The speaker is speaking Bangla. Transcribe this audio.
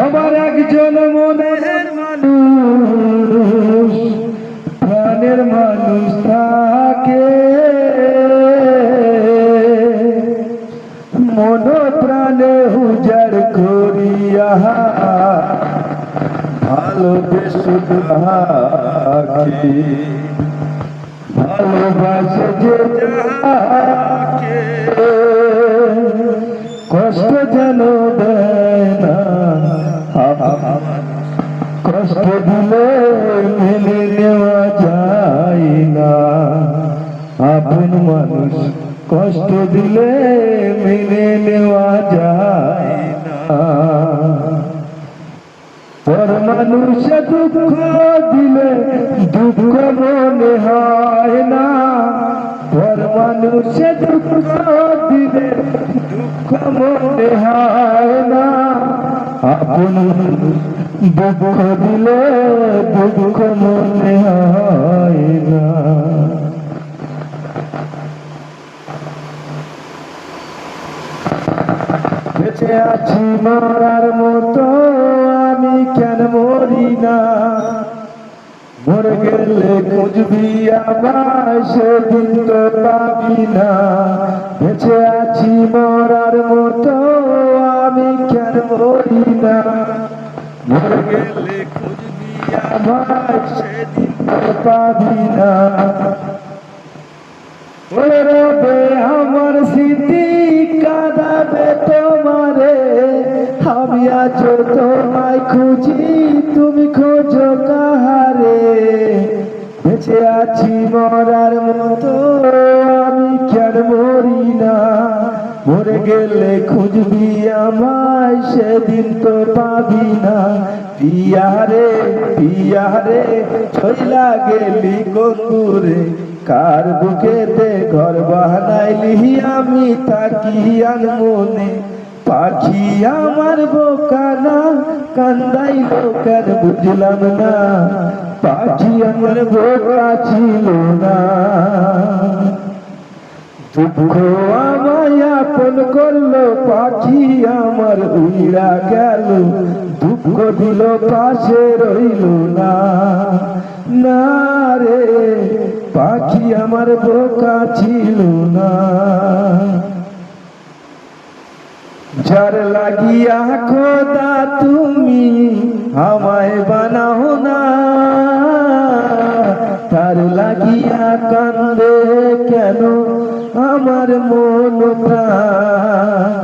আমার একজন মনের মানুষ, প্রাণের মানুষ থাকে, মন প্রাণে উজাড় করিয়া ভালোবেসে যাকে, ভালোবাসে যে যাকে, কষ্ট যেন দেয় না, কষ্ট দিলে মেনে নেওয়া যায় না। আপন মানুষ কষ্ট দিলে মেনে নেওয়া যায় না। পর মানুষে দুঃখ দিলে দুঃখ মনে হয় না, পর মানুষে দুঃখ দিলে দুঃখ মনে হয় না। আপন দুঃখ দিলে দুঃখ মনে হয় না। বেঁচে আছি মরার মতো আমি কেন মরি না, মরে গেলে খুঁজবি আমায় সেদিন তো পাবি না। বেঁচে আছি মরার মতো আমি কেন মরি না, মরে গেলে খুঁজবি আমায় সেদিন তো পাবি না। রবে আমার স্মৃতি কাঁদাবে তোমারে, আমি আজ তোমায় খুঁজি তুমি খোঁজো কাহারে। বেঁচে আছি মরার মতো আমি কেন মরি না, মরে গেলে খুঁজবি আমায় সেদিন তো পাবি না। পিয়ারে পিয়ারে চইলা গেলি গঙ্গুরে, কার বুকেতে ঘর বানাইলি আমি থাকি আনমনে। পাখি আমার বোকা না, কান্দাইল কেন বুঝলাম না, পাখি আমার বোকা ছিল না। দুঃখ আমায় আপন করলো, পাখি আমার উড়া গেল, দুঃখ দিল পাশে রইল না। না রে পাখি আমার বোকা ছিল না। যার লাগিয়া খোদা তুমি আমায় বানাও না, তার লাগিয়া কান্দে কেন আমার মন প্রাণ।